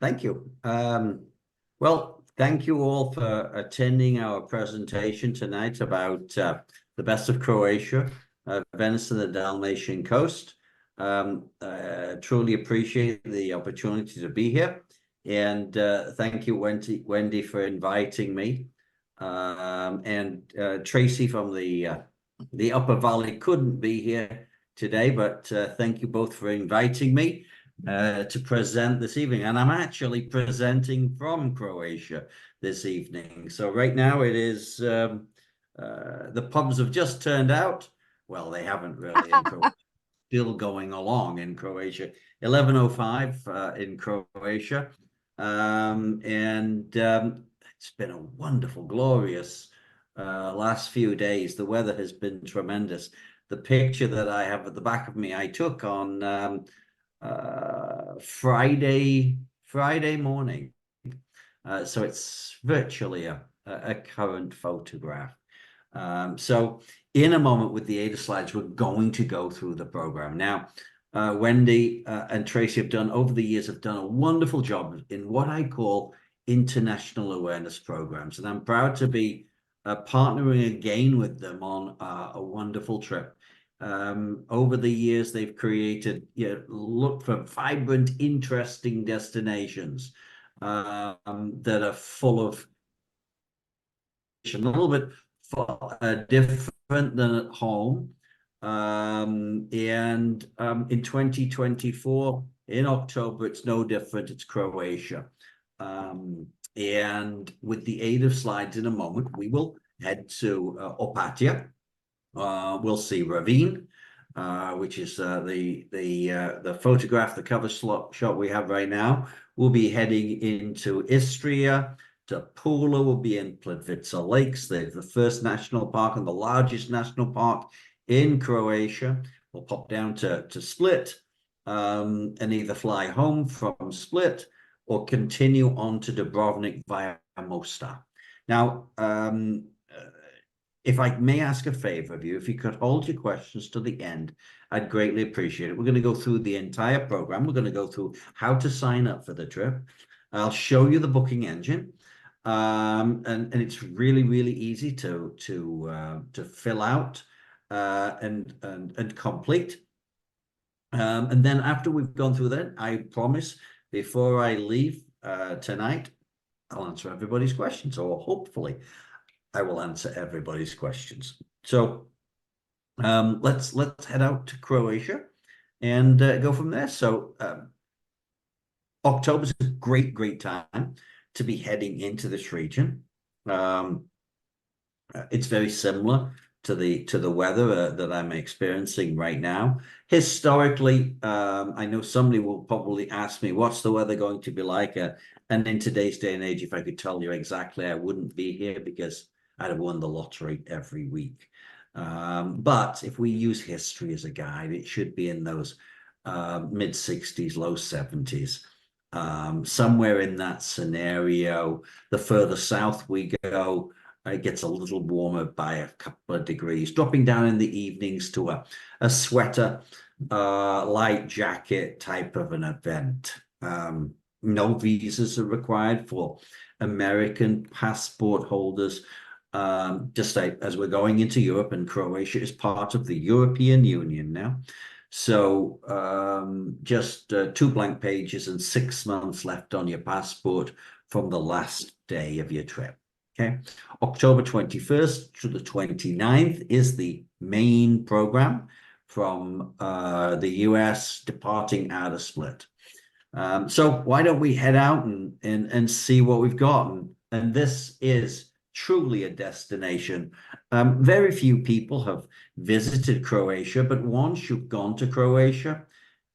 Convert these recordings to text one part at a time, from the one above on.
Thank you. Well, thank you all for attending our presentation tonight about the best of Croatia, Venice and the Dalmatian coast. Truly appreciate the opportunity to be here. And thank you, Wendy, for inviting me. And Tracy from the Upper Valley couldn't be here today, but thank you both for inviting me to present this evening. And I'm actually presenting from Croatia this evening. So right now it is, the pubs have just turned out. Well, they haven't really in Croatia. Still going along in Croatia. 11:05 in Croatia. It's been a wonderful, glorious last few days. The weather has been tremendous. The picture that I have at the back of me, I took on Friday morning. So it's virtually a current photograph. So in a moment with the aid of slides, we're going to go through the program. Now, Wendy and Tracy have done a wonderful job in what I call international awareness programs. And I'm proud to be partnering again with them on a wonderful trip. Over the years, they've created, look for vibrant, interesting destinations that are full of a little bit different than at home. In 2024, in October, it's no different. It's Croatia. And with the aid of slides in a moment, we will head to Opatija. We'll see Ravine, which is the photograph, the cover shot we have right now. We'll be heading into Istria, to Pula. We'll be in Plitvice Lakes, the first national park and the largest national park in Croatia. We'll pop down to Split and either fly home from Split or continue on to Dubrovnik via Mostar. Now, if I may ask a favor of you, if you could hold your questions to the end, I'd greatly appreciate it. We're going to go through the entire program. We're going to go through how to sign up for the trip. I'll show you the booking engine. And it's really, really easy to fill out and complete. And then after we've gone through that, I promise before I leave tonight, I'll answer everybody's questions, or hopefully I will answer everybody's questions. So let's head out to Croatia and go from there. So October's a great time to be heading into this region. It's very similar to the weather that I'm experiencing right now. Historically, I know somebody will probably ask me, what's the weather going to be like? And in today's day and age, if I could tell you exactly, I wouldn't be here because I'd have won the lottery every week. But if we use history as a guide, it should be in those mid 60s, low 70s. Somewhere in that scenario. The further south we go, it gets a little warmer by a couple of degrees, dropping down in the evenings to a sweater, light jacket type of an event. No visas are required for American passport holders. Just as we're going into Europe, and Croatia is part of the European Union now. So just 2 blank pages and 6 months left on your passport from the last day of your trip. Okay, October 21st to the 29th is the main program from the US departing out of Split. So why don't we head out and see what we've got? And this is truly a destination. Very few people have visited Croatia, but once you've gone to Croatia,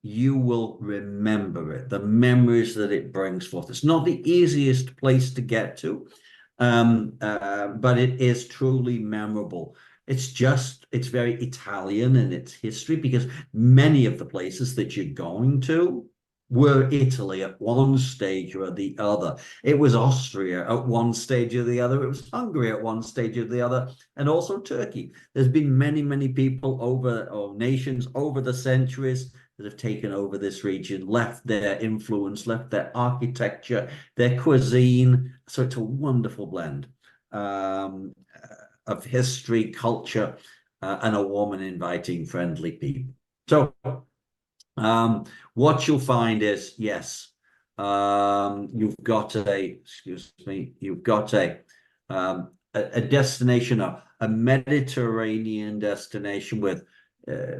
you will remember it, the memories that it brings forth. It's not the easiest place to get to, but it is truly memorable. It's very Italian in its history, because many of the places that you're going to were Italy at one stage or the other. It was Austria at one stage or the other. It was Hungary at one stage or the other, and also Turkey. There's been many people or nations over the centuries that have taken over this region, left their influence, left their architecture, their cuisine. So it's a wonderful blend um, of history, culture, and a warm and inviting, friendly people. So what you'll find is, yes, you've got excuse me, you've got a destination, a Mediterranean destination with uh,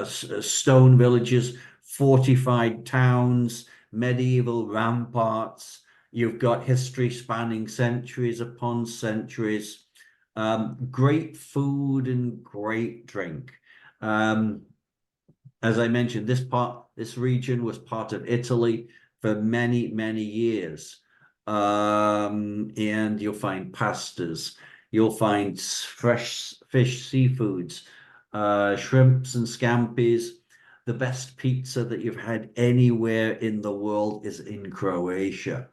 stone villages, fortified towns, medieval ramparts. You've got history spanning centuries upon centuries, great food and great drink. As I mentioned, this region was part of Italy for many, many years. And you'll find pastas, you'll find fresh fish, seafoods, shrimps and scampis. The best pizza that you've had anywhere in the world is in Croatia.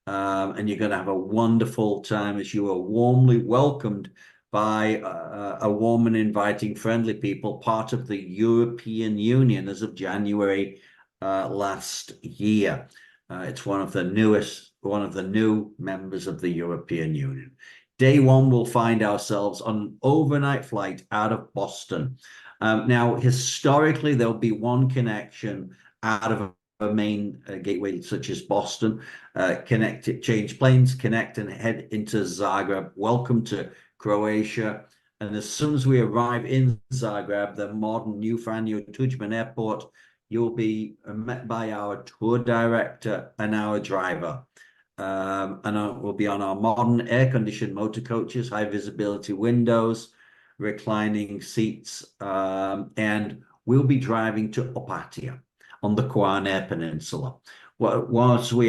And you're going to have a wonderful time as you are warmly welcomed by a warm and inviting, friendly people, part of the European Union as of January last year. It's one of the new members of the European Union. Day one, we'll find ourselves on an overnight flight out of Boston. Now, historically, there'll be one connection out of a main gateway such as Boston, change planes, connect and head into Zagreb. Welcome to Croatia. And as soon as we arrive in Zagreb, the modern new Franjo Tuđman Airport, you'll be met by our tour director and our driver. We'll be on our modern air-conditioned motor coaches, high visibility windows, reclining seats, and we'll be driving to Opatija on the Quane Peninsula. Once we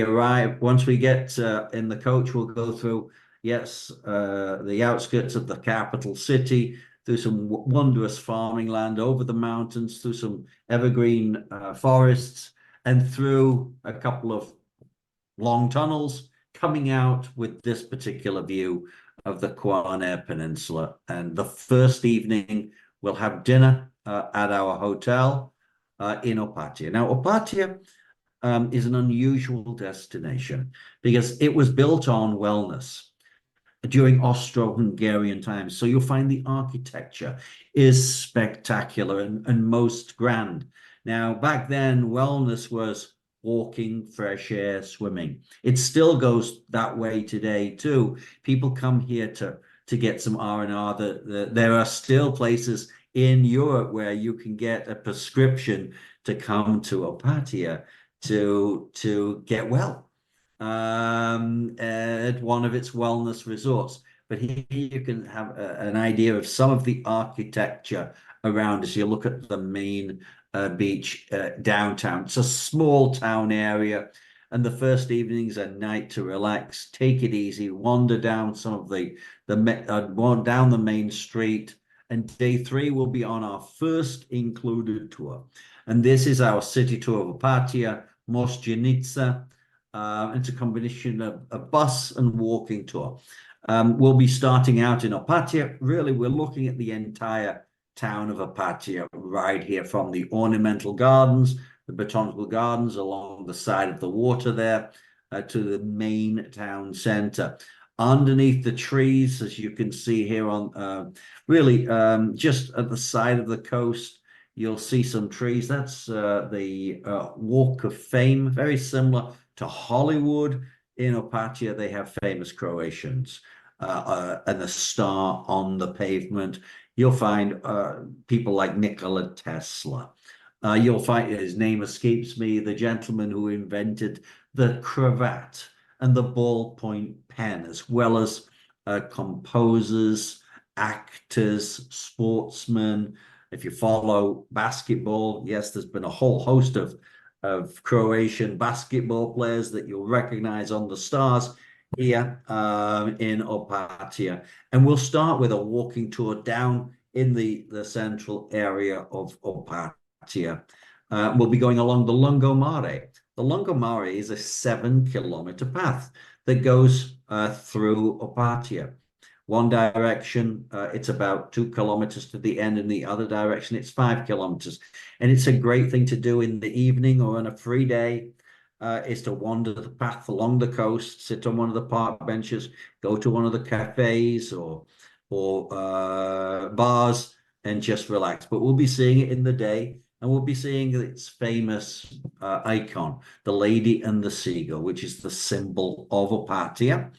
get in the coach, we'll go through, yes, the outskirts of the capital city, through some wondrous farming land, over the mountains, through some evergreen forests, and through a couple of long tunnels, coming out with this particular view of the Quane Peninsula. And the first evening, we'll have dinner at our hotel in Opatija. Now, Opatija is an unusual destination because it was built on wellness during Austro-Hungarian times. So you'll find the architecture is spectacular and most grand. Now, back then, wellness was walking, fresh air, swimming. It still goes that way today too. People come here to get some R&R. There are still places in Europe where you can get a prescription to come to Opatija to get well at one of its wellness resorts. But here you can have an idea of some of the architecture around us. You look at the main beach downtown. It's a small town area, and the first evening's a night to relax, take it easy, wander down some of down the main street. And day three will be on our first included tour. And this is our city tour of Opatija, Mošćenica. It's a combination of a bus and walking tour. We'll be starting out in Opatija. Really, we're looking at the entire town of Opatija right here, from the ornamental gardens, the botanical gardens along the side of the water there, to the main town center. Underneath the trees, as you can see here on just at the side of the coast, you'll see some trees. That's the Walk of Fame, very similar to Hollywood. In Opatija, they have famous Croatians and the star on the pavement. You'll find people like Nikola Tesla. You'll find, his name escapes me, the gentleman who invented the cravat and the ballpoint pen, as well as composers, actors, sportsmen. If you follow basketball, yes, there's been a whole host of Croatian basketball players that you'll recognize on the stars here in Opatija. And we'll start with a walking tour down in the central area of Opatija. We'll be going along the Lungomare. The Lungomare is a 7-kilometer path that goes through Opatija. One direction, it's about 2 kilometers to the end, and the other direction, it's 5 kilometers. And it's a great thing to do in the evening or on a free day, is to wander the path along the coast, sit on one of the park benches, go to one of the cafes or bars and just relax. But we'll be seeing it in the day, and we'll be seeing its famous icon, the Lady and the Seagull, which is the symbol of Opatia.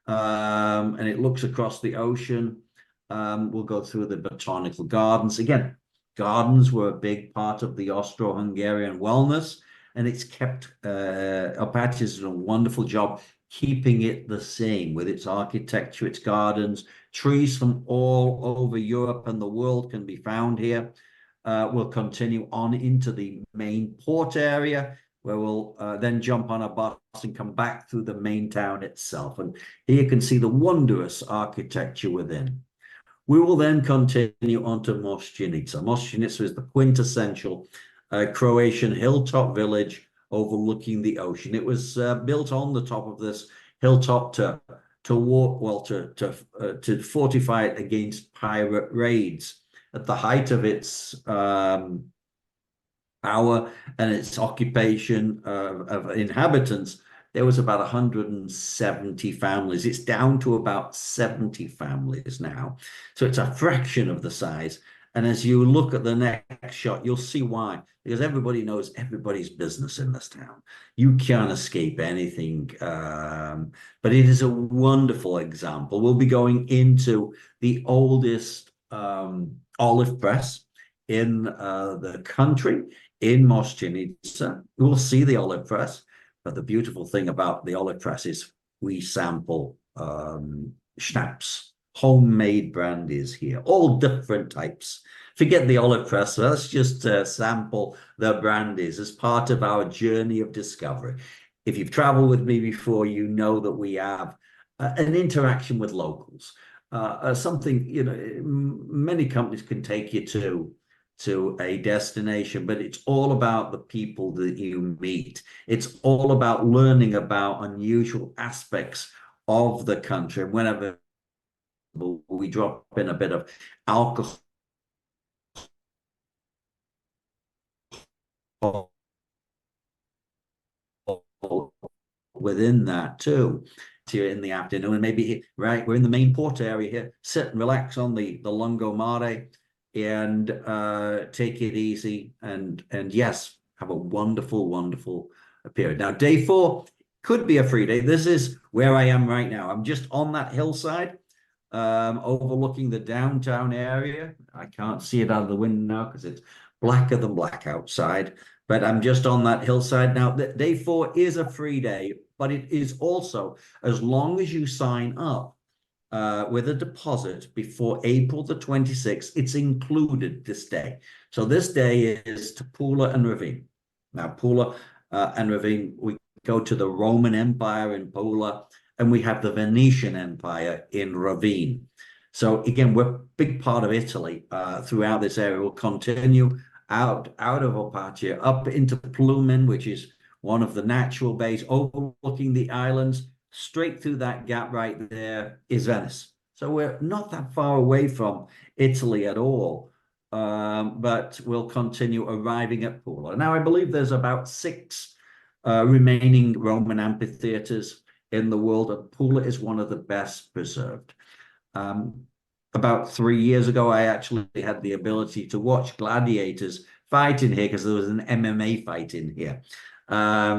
And it looks across the ocean. We'll go through the botanical gardens. Again, gardens were a big part of the Austro-Hungarian wellness, and it's kept, Opatia's done a wonderful job keeping it the same with its architecture, its gardens. Trees from all over Europe and the world can be found here. We'll continue on into the main port area, where we'll then jump on a bus and come back through the main town itself. And here you can see the wondrous architecture within. We will then continue on to Mošćenica. Mošćenica is the quintessential Croatian hilltop village overlooking the ocean. It was built on the top of this hilltop to fortify it against pirate raids. At the height of its power and its occupation of inhabitants, there was about 170 families. It's down to about 70 families now. So it's a fraction of the size. And as you look at the next shot, you'll see why. Because everybody knows everybody's business in this town. You can't escape anything. But it is a wonderful example. We'll be going into the oldest olive press in the country, in Mošćenica. We'll see the olive press, but the beautiful thing about the olive press is we sample schnapps, homemade brandies here, all different types. Forget the olive press, let's just sample the brandies as part of our journey of discovery. If you've traveled with me before, you know that we have an interaction with locals. Something, you know, many companies can take you to a destination, but it's all about the people that you meet. It's all about learning about unusual aspects of the country. And whenever we drop in a bit of alcohol within that too, to in the afternoon, and maybe right, we're in the main port area here, sit and relax on the lungomare and take it easy, and yes, have a wonderful period. Now, day 4 could be a free day. This is where I am right now. I'm just on that hillside, overlooking the downtown area. I can't see it out of the window now because it's blacker than black outside, but I'm just on that hillside now. Day 4 is a free day, but it is also, as long as you sign up with a deposit before April the 26th, it's included this day. So this day is to Pula and Ravine. Now, Pula and Ravine, we go to the Roman Empire in Pula, and we have the Venetian Empire in Ravine. So again, we're a big part of Italy throughout this area. We'll continue out of Opatia, up into Plumin, which is one of the natural bays overlooking the islands. Straight through that gap right there is Venice. So we're not that far away from Italy at all, but we'll continue arriving at Pula. Now, I believe there's about 6 remaining Roman amphitheaters in the world, and Pula is one of the best preserved. About 3 years ago, I actually had the ability to watch gladiators fight in here because there was an MMA fight in here.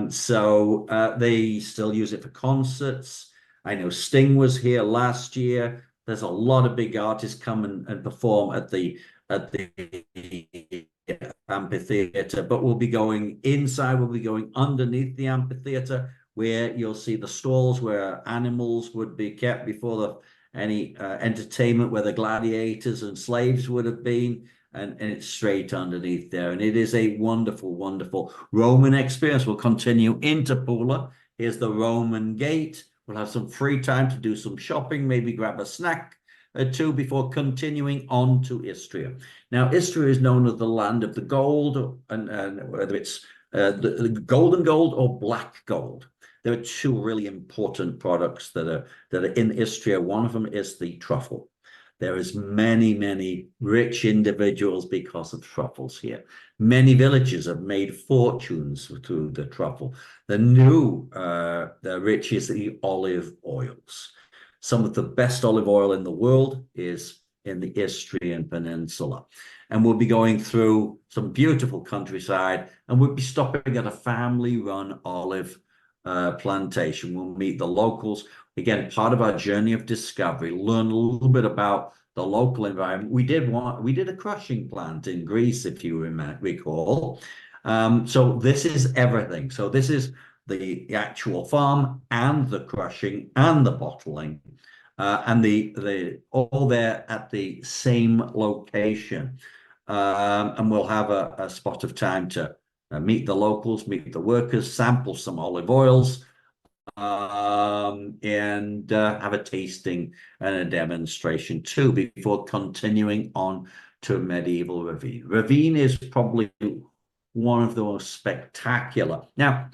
So they still use it for concerts. I know Sting was here last year. There's a lot of big artists come and perform at the amphitheater, but we'll be going inside. We'll be going underneath the amphitheater, where you'll see the stalls where animals would be kept before any entertainment, where the gladiators and slaves would have been. And it's straight underneath there. And it is a wonderful Roman experience. We'll continue into Pula. Here's the Roman gate. We'll have some free time to do some shopping, maybe grab a snack or two before continuing on to Istria. Now, Istria is known as the land of the gold, and whether it's the golden gold or black gold. there are two really important products that are in Istria. One of them is the truffle. There is many rich individuals because of truffles here. Many villages have made fortunes through the truffle. The rich is the olive oils. Some of the best olive oil in the world is in the Istrian Peninsula. And we'll be going through some beautiful countryside, and we'll be stopping at a family-run olive plantation. We'll meet the locals. Again, part of our journey of discovery, learn a little bit about the local environment. We did a crushing plant in Greece, if you recall. So this is everything. So this is the actual farm and the crushing and the bottling, and the all there at the same location. And we'll have a spot of time to meet the locals, meet the workers, sample some olive oils, and have a tasting and a demonstration too before continuing on to medieval Ravine. Ravine is probably one of the most spectacular. Now,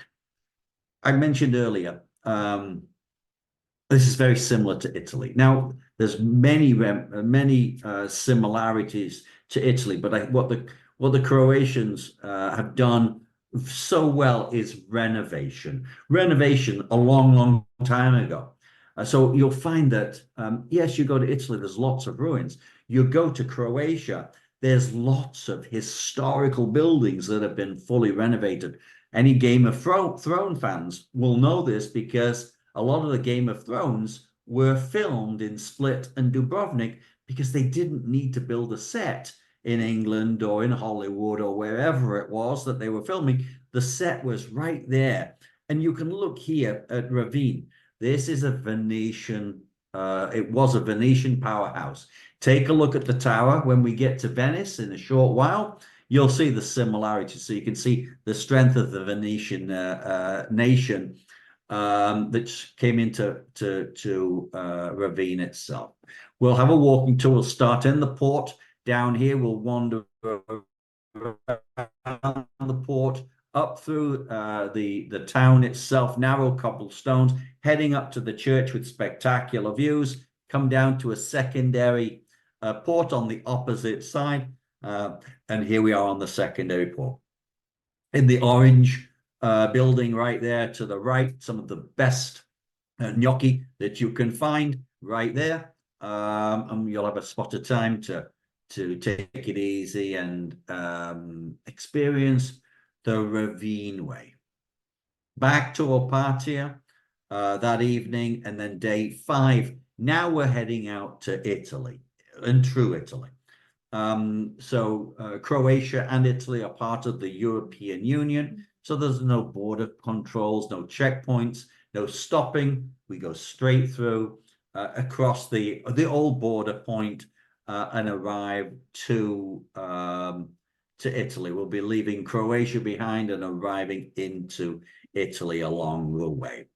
I mentioned earlier, this is very similar to Italy. Now, there's many similarities to Italy, but what the Croatians have done so well is renovation a long time ago. So you'll find that yes, you go to Italy, there's lots of ruins. You go to Croatia, there's lots of historical buildings that have been fully renovated. Any Game of Thrones fans will know this, because a lot of the Game of Thrones were filmed in Split and Dubrovnik because they didn't need to build a set in England or in Hollywood or wherever it was that they were filming. The set was right there. And you can look here at Ravine. This is a Venetian, it was a Venetian powerhouse. Take a look at the tower when we get to Venice in a short while. You'll see the similarities. So you can see the strength of the Venetian nation that came into Ravine itself. We'll have a walking tour. We'll start in the port. Down here, we'll wander around the port, up through the town itself, narrow cobblestones, heading up to the church with spectacular views, come down to a secondary port on the opposite side, and here we are on the secondary port. In the orange building right there to the right, some of the best gnocchi that you can find right there, and you'll have a spot of time to take it easy and experience the Ravine way. Back to Opatia that evening, and then day 5. Now we're heading out to Italy, and through Italy. Croatia and Italy are part of the European Union, so there's no border controls, no checkpoints, no stopping. We go straight through across the old border point and arrive to Italy. We'll be leaving Croatia behind and arriving into Italy along the way.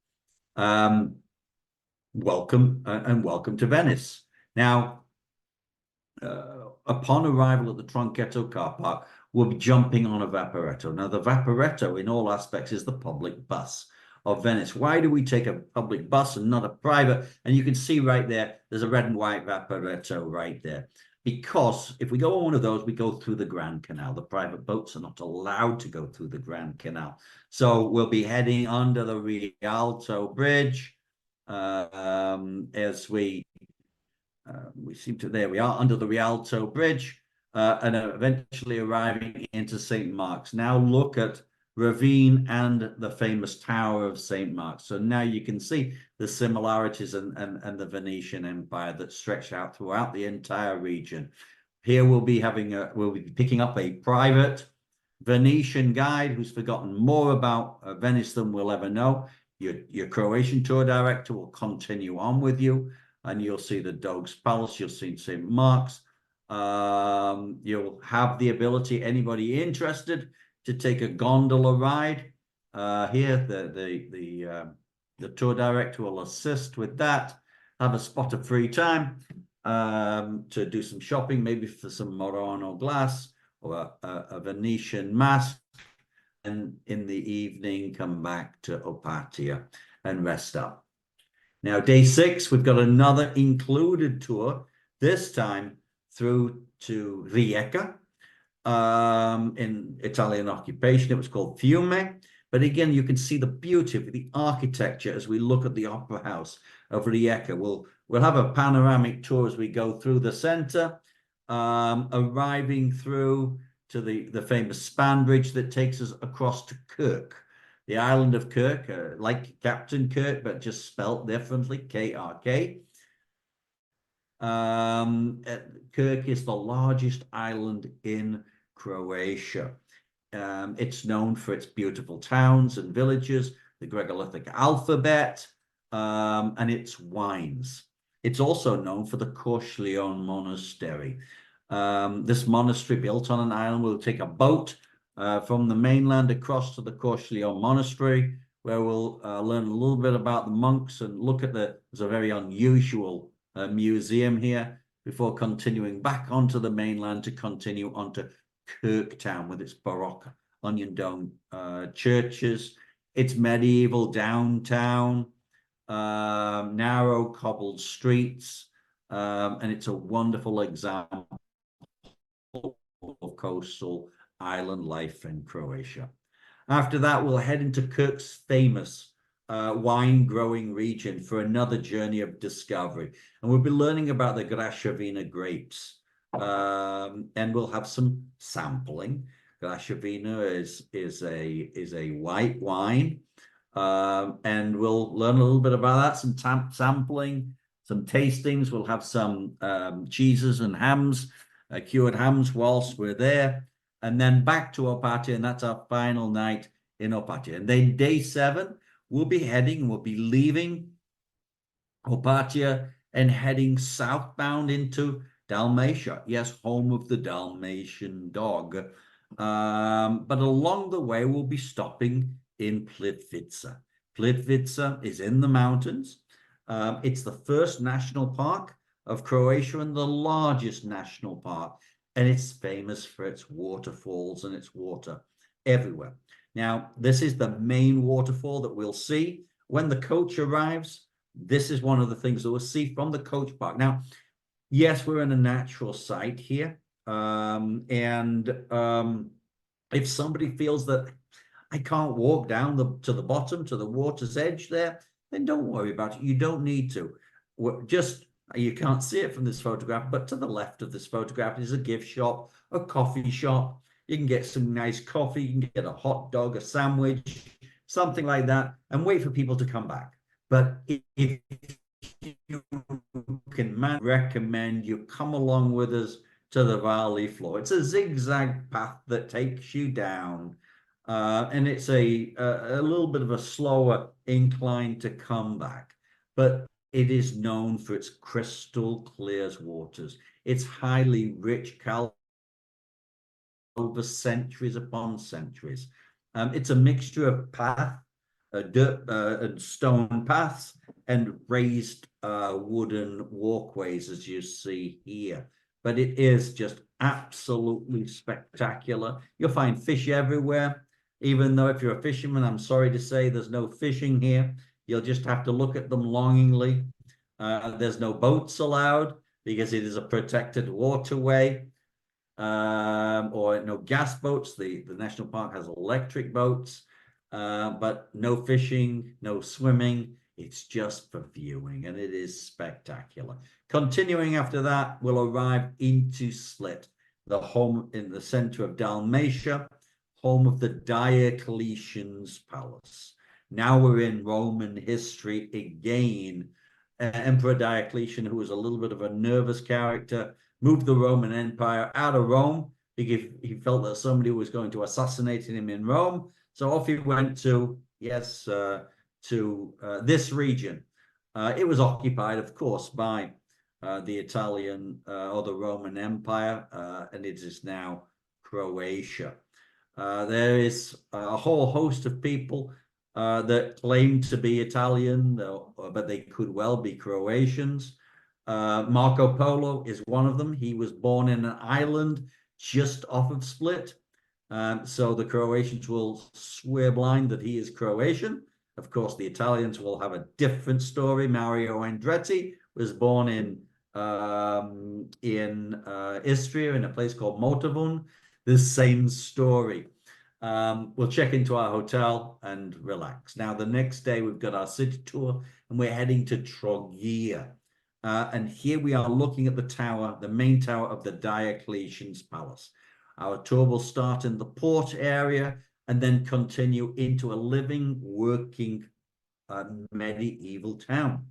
Welcome to Venice. Now, upon arrival at the Tronchetto car park, we'll be jumping on a Vaporetto. Now, the Vaporetto, in all aspects, is the public bus of Venice. Why do we take a public bus and not a private? And you can see right there, there's a red and white Vaporetto right there. Because if we go on one of those, we go through the Grand Canal. The private boats are not allowed to go through the Grand Canal. So we'll be heading under the Rialto Bridge as we seem to, there we are, under the Rialto Bridge, and eventually arriving into St. Mark's. Now look at Ravine and the famous Tower of St. Mark's. So now you can see the similarities and the Venetian Empire that stretch out throughout the entire region. Here we'll be picking up a private Venetian guide who's forgotten more about Venice than we'll ever know. Your Croatian tour director will continue on with you, and you'll see the Doge's Palace, you'll see St. Mark's. You'll have the ability, anybody interested, to take a gondola ride. Here, the tour director will assist with that. Have a spot of free time to do some shopping, maybe for some Murano glass or a Venetian mask. And in the evening, come back to Opatia. and rest up. Now, day 6, we've got another included tour, this time through to Rijeka, in Italian occupation. It was called Fiume. But again, you can see the beauty of the architecture as we look at the opera house of Rijeka. We'll have a panoramic tour as we go through the center, arriving through to the famous span bridge that takes us across to Kirk, the island of Kirk, like Captain Kirk, but just spelt differently, K-R-K. Kirk is the largest island in Croatia. It's known for its beautiful towns and villages, the Gregolithic alphabet, and its wines. It's also known for the Koshlion Monastery. This monastery, built on an island, will take a boat from the mainland across to the Koshlion Monastery, where we'll learn a little bit about the monks and look at there's a very unusual museum here before continuing back onto the mainland to continue onto Kirk Town with its Baroque onion dome churches, its medieval downtown, narrow cobbled streets, and it's a wonderful example of coastal island life in Croatia. After that, we'll head into Kirk's famous wine growing region for another journey of discovery, and we'll be learning about the Grashevina grapes. And we'll have some sampling. Grashevina is a white wine, and we'll learn a little bit about that. Some sampling, some tastings. We'll have some cheeses and hams, cured hams, whilst we're there, and then back to Opatija, and that's our final night in Opatija. And then day 7, we'll be leaving Opatija and heading southbound into Dalmatia, yes, home of the Dalmatian dog. But along the way, we'll be stopping in Plitvice. Plitvice is in the mountains. It's the first national park of Croatia and the largest national park, and it's famous for its waterfalls and its water everywhere. Now, this is the main waterfall that we'll see when the coach arrives. This is one of the things that we'll see from the coach park. Now, yes, we're in a natural site here. If somebody feels that I can't walk down to the bottom, to the water's edge there, then don't worry about it. You don't need to. You can't see it from this photograph, but to the left of this photograph is a gift shop, a coffee shop. You can get some nice coffee. You can get a hot dog, a sandwich, something like that, and wait for people to come back. But if you can recommend you come along with us to the valley floor. It's a zigzag path that takes you down, and it's a little bit of a slower incline to come back, but it is known for its crystal clear waters. It's highly rich over centuries upon centuries. It's a mixture of dirt and stone paths and raised wooden walkways, as you see here. But it is just absolutely spectacular. You'll find fish everywhere, even though if you're a fisherman, I'm sorry to say there's no fishing here. You'll just have to look at them longingly. There's no boats allowed because it is a protected waterway, or no gas boats. The national park has electric boats, but no fishing, no swimming. It's just for viewing, and it is spectacular. Continuing after that, we'll arrive into Split, the home in the center of Dalmatia, home of the Diocletian's palace. Now we're in Roman history again. Emperor Diocletian, who was a little bit of a nervous character, moved the Roman Empire out of Rome because he felt that somebody was going to assassinate him in Rome. So off he went to, this region. It was occupied, of course, by the Italian or the Roman Empire, and it is now Croatia. There is a whole host of people that claim to be Italian, but they could well be Croatians. Marco Polo is one of them. He was born in an island just off of Split. So the Croatians will swear blind that he is Croatian. Of course, the Italians will have a different story. Mario Andretti was born in Istria, in a place called Motovun. The same story. We'll check into our hotel and relax. Now, the next day, we've got our city tour, and we're heading to Trogir. And here we are looking at the tower, the main tower of the Diocletian's Palace. Our tour will start in the port area and then continue into a living, working medieval town.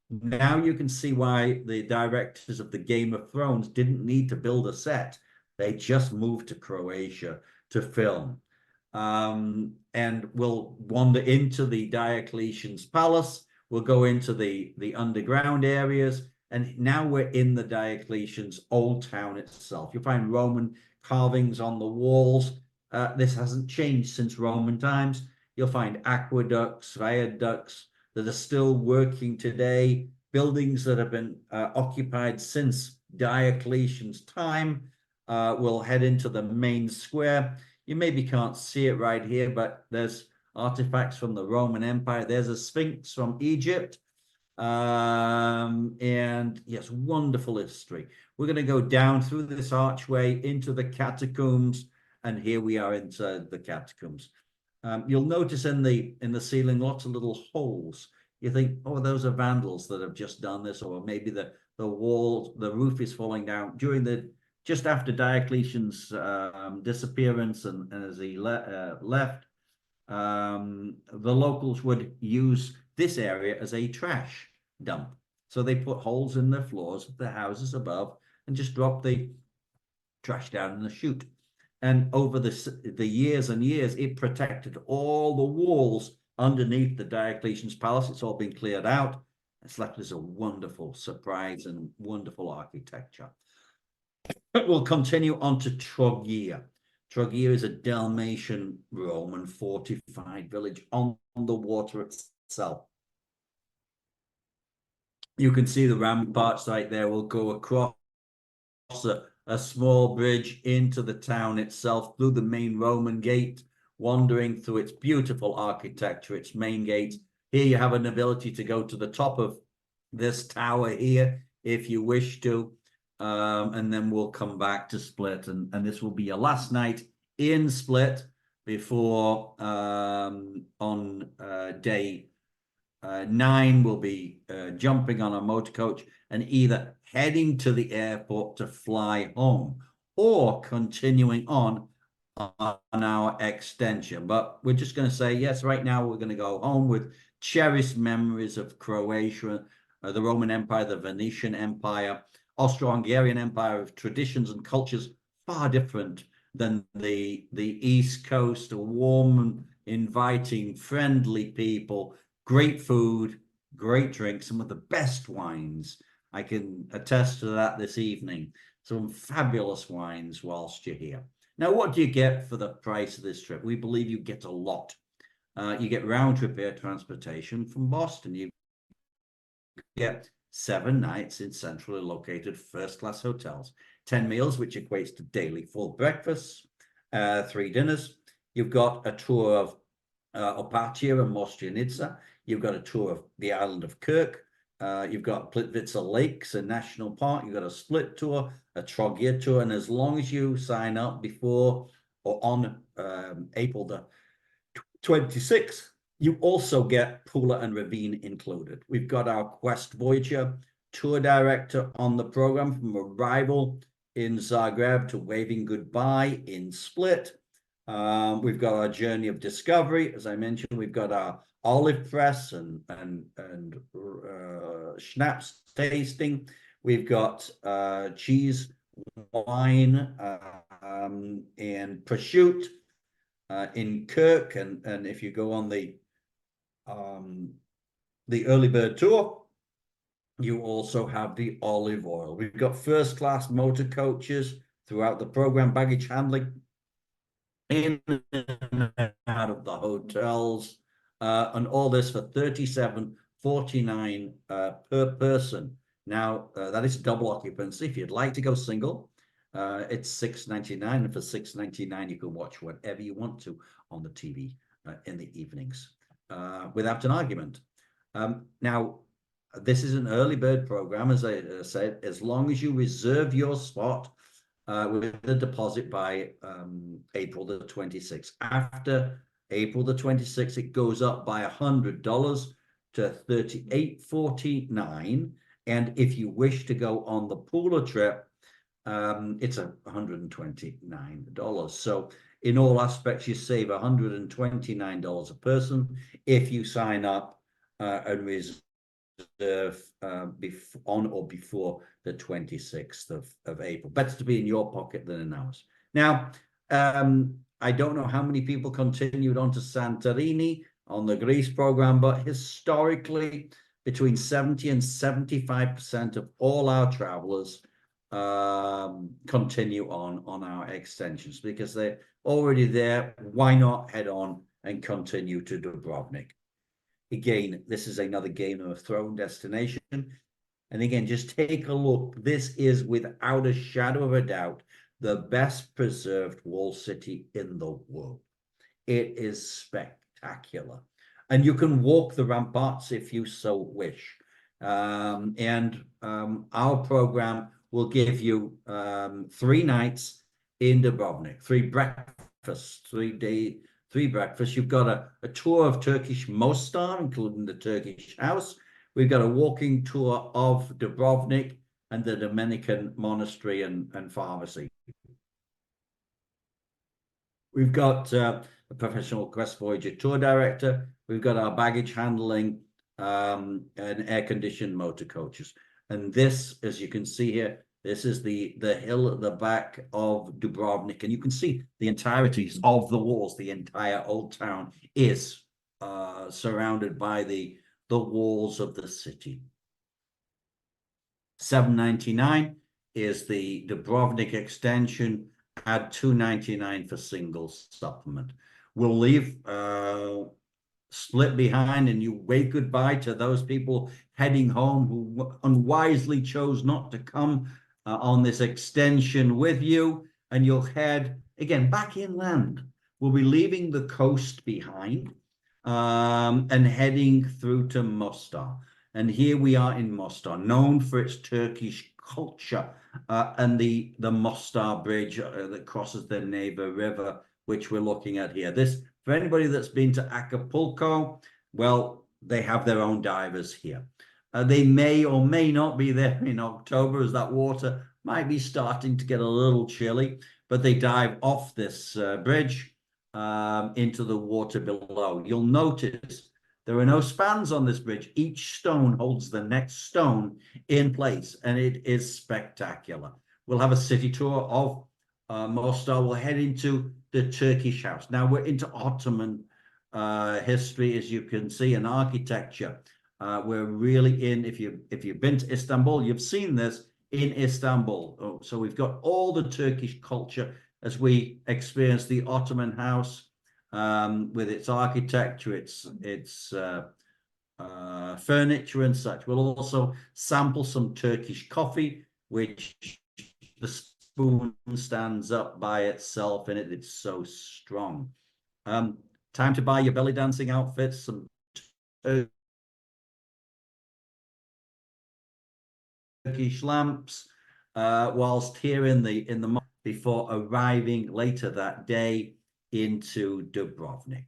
Now you can see why the directors of the Game of Thrones didn't need to build a set. They just moved to Croatia to film. And we'll wander into the Diocletian's Palace. We'll go into the underground areas. And now we're in the Diocletian's old town itself. You'll find Roman carvings on the walls. This hasn't changed since Roman times. You'll find aqueducts, viaducts that are still working today, buildings that have been occupied since Diocletian's time. We'll head into the main square. You maybe can't see it right here, but there's artifacts from the Roman Empire. There's a Sphinx from Egypt. And yes, wonderful history. We're going to go down through this archway into the catacombs, and here we are inside the catacombs. You'll notice in the ceiling lots of little holes. You think, oh, those are vandals that have just done this, or maybe the wall, the roof is falling down during just after Diocletian's disappearance, and as he left, the locals would use this area as a trash dump. So they put holes in the floors of the houses above and just drop the trash down in the chute. And over the years and years, it protected all the walls underneath the Diocletian's palace. It's all been cleared out. It's left as a wonderful surprise and wonderful architecture. We'll continue on to Trogir. Trogir is a Dalmatian Roman fortified village on the water itself. You can see the ramparts right there. We'll go across a small bridge into the town itself through the main Roman gate, wandering through its beautiful architecture, its main gate. Here you have an ability to go to the top of this tower here if you wish to. And then we'll come back to Split, and this will be your last night in Split before on day 9 we'll be jumping on a motor coach and either heading to the airport to fly home or continuing on our extension. But we're just going to say, yes, right now we're going to go home with cherished memories of Croatia, the Roman Empire, the Venetian Empire, Austro-Hungarian Empire, of traditions and cultures far different than the East Coast, warm, inviting, friendly people, great food, great drinks, some of the best wines. I can attest to that this evening. Some fabulous wines whilst you're here. Now, what do you get for the price of this trip? We believe you get a lot. You get round-trip air transportation from Boston. You get 7 nights in centrally located first-class hotels, 10 meals, which equates to daily full breakfasts, 3 dinners. You've got a tour of Opatia and Mostianica. You've got a tour of the island of Kirk. You've got Plitvice Lakes, a national park. You've got a Split tour, a Trogir tour, and as long as you sign up before or on April the 26th, you also get Pula and Ravine included. We've got our Quest Voyager tour director on the program, from arrival in Zagreb to waving goodbye in Split. We've got our journey of discovery. As I mentioned, we've got our olive press and schnapps tasting. We've got cheese, wine, and prosciutto in Kirk. And if you go on the early bird tour, you also have the olive oil. We've got first class motor coaches throughout the program, baggage handling in and out of the hotels, and all this for $37.49 per person. Now, that is double occupancy. If you'd like to go single, it's $6.99, and for $6.99 you can watch whatever you want to on the TV in the evenings. without an argument. Now, this is an early bird program, as I said, as long as you reserve your spot with a deposit by April the 26th. After April the 26th, it goes up by $100 to $38.49. And if you wish to go on the Pooler trip, it's $129. So in all aspects, you save $129 a person if you sign up and reserve on or before the 26th of April. Better to be in your pocket than in ours. Now, I don't know how many people continued on to Santorini on the Greece program, but historically, between 70 and 75% of all our travelers continue on our extensions because they're already there. Why not head on and continue to Dubrovnik? Again, this is another Game of Thrones destination. And again, just take a look. This is, without a shadow of a doubt, the best preserved wall city in the world. It is spectacular. And you can walk the ramparts if you so wish. Our program will give you 3 nights in Dubrovnik, 3 breakfasts, 3 breakfasts. You've got a tour of Turkish Mostar, including the Turkish house. We've got a walking tour of Dubrovnik and the Dominican monastery and pharmacy. We've got a professional Quest Voyager tour director. We've got our baggage handling and air-conditioned motor coaches. And this, as you can see here, this is the hill at the back of Dubrovnik. And you can see the entirety of the walls. The entire old town is surrounded by the walls of the city. $7.99 is the Dubrovnik extension. Add $2.99 for single supplement. We'll leave Split behind, and you wave goodbye to those people heading home who unwisely chose not to come on this extension with you, and you'll head again back inland. We'll be leaving the coast behind and heading through to Mostar. And here we are in Mostar, known for its Turkish culture and the Mostar Bridge that crosses the Neva River, which we're looking at here. This, for anybody that's been to Acapulco, well, they have their own divers here. They may or may not be there in October, as that water might be starting to get a little chilly, but they dive off this bridge into the water below. You'll notice there are no spans on this bridge. Each stone holds the next stone in place, and it is spectacular. We'll have a city tour of Mostar. We'll head into the Turkish house. Now we're into Ottoman history, as you can see, and architecture. We're really in, if you've been to Istanbul, you've seen this in Istanbul. Oh, so we've got all the Turkish culture as we experience the Ottoman house with its architecture, its furniture and such. We'll also sample some Turkish coffee, which the spoon stands up by itself in it. It's so strong. Time to buy your belly dancing outfits, some Turkish lamps, whilst here in the before arriving later that day into Dubrovnik.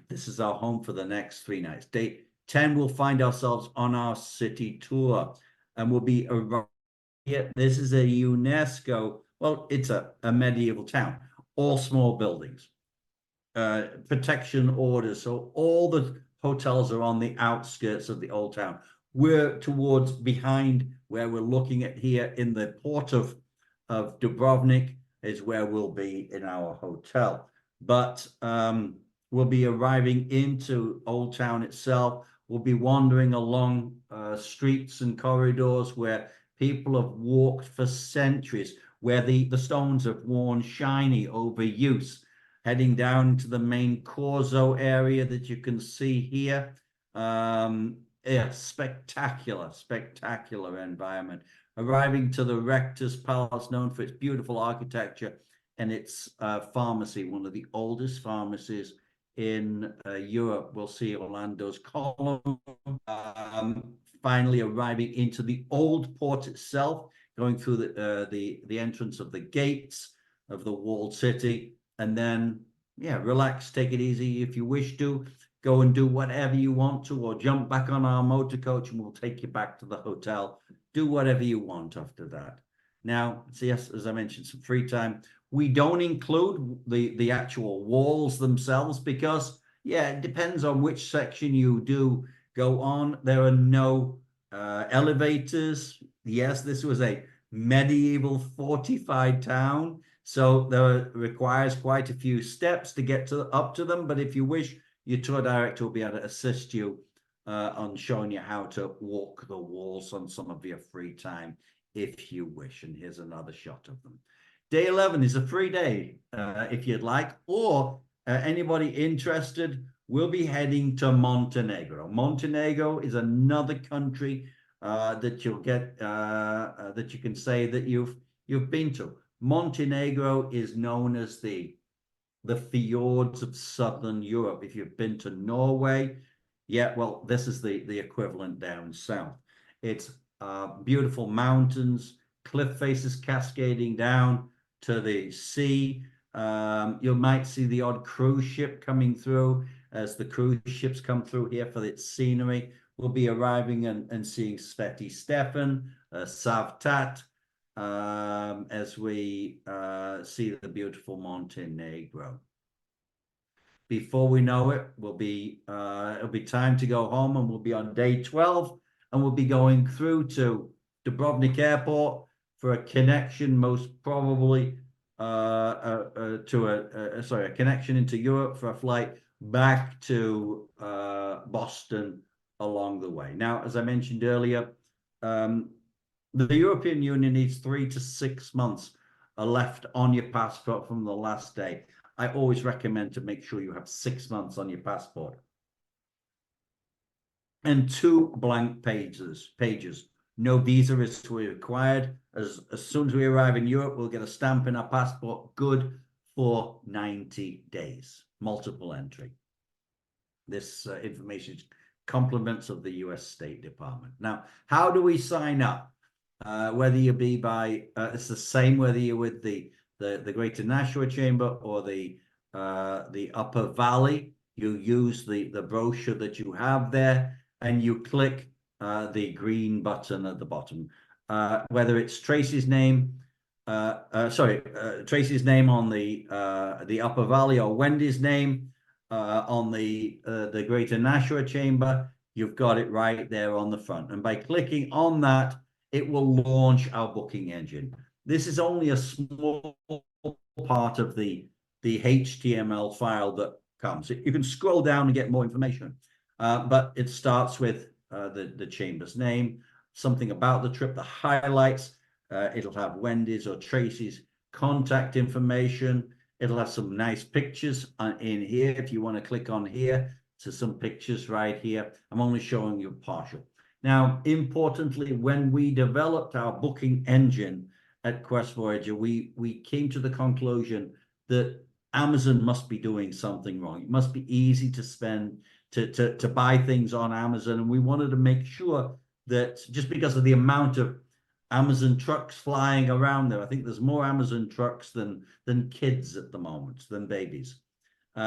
This is our home for the next 3 nights. Day 10, we'll find ourselves on our city tour, and we'll be arriving. This is a UNESCO, well, it's a medieval town, all small buildings, protection orders. So all the hotels are on the outskirts of the old town. We're towards behind where we're looking at here in the port of Dubrovnik is where we'll be in our hotel. But we'll be arriving into Old Town itself. We'll be wandering along streets and corridors where people have walked for centuries, where the stones have worn shiny over use, heading down to the main Corso area that you can see here. Yeah, spectacular environment. Arriving to the Rector's Palace, known for its beautiful architecture and its pharmacy, one of the oldest pharmacies in Europe, we'll see Orlando's column finally arriving into the old port itself, going through the entrance of the gates of the walled city, and then yeah, relax, take it easy. If you wish to, go and do whatever you want to, or jump back on our motor coach and we'll take you back to the hotel. Do whatever you want after that. Now, so yes, as I mentioned, some free time. We don't include the actual walls themselves because, yeah, it depends on which section you do go on. There are no elevators. Yes, this was a medieval fortified town, so there requires quite a few steps to get up to them. But if you wish, your tour director will be able to assist you on showing you how to walk the walls on some of your free time if you wish. And here's another shot of them. Day 11 is a free day if you'd like, or anybody interested, we'll be heading to Montenegro. Montenegro is another country that you'll get that you can say that you've been to. Montenegro is known as the fjords of southern Europe. If you've been to Norway, yeah, well, this is the equivalent down south. It's beautiful mountains, cliff faces cascading down to the sea. You might see the odd cruise ship coming through as the cruise ships come through here for its scenery. We'll be arriving and seeing Sveti Stefan, Savtat, as we see the beautiful Montenegro. Before we know it, it'll be time to go home, and we'll be on day 12, and we'll be going through to Dubrovnik Airport for a connection, most probably a connection into Europe for a flight back to Boston along the way. Now, as I mentioned earlier, the European Union needs 3 to 6 months left on your passport from the last day. I always recommend to make sure you have 6 months on your passport. And 2 blank pages. No visa is required. As soon as we arrive in Europe, we'll get a stamp in our passport, good for 90 days. Multiple entry. This information is compliments of the US State Department. Now, how do we sign up? Whether you be by, it's the same whether you're with the Greater Nashua Chamber or the Upper Valley. You use the brochure that you have there, and you click the green button at the bottom. Whether it's Tracy's name, Tracy's name on the Upper Valley, or Wendy's name on the Greater Nashua Chamber, you've got it right there on the front. And by clicking on that, it will launch our booking engine. This is only a small part of the HTML file that comes. You can scroll down and get more information, but it starts with the chamber's name, something about the trip, the highlights. It'll have Wendy's or Tracy's contact information. It'll have some nice pictures in here. If you want to click on here, to some pictures right here. I'm only showing you partial. Now, importantly, when we developed our booking engine at Quest Voyager, we came to the conclusion that Amazon must be doing something wrong. It must be easy to spend, to buy things on Amazon. And we wanted to make sure that, just because of the amount of Amazon trucks flying around there, I think there's more Amazon trucks than kids at the moment, than babies. We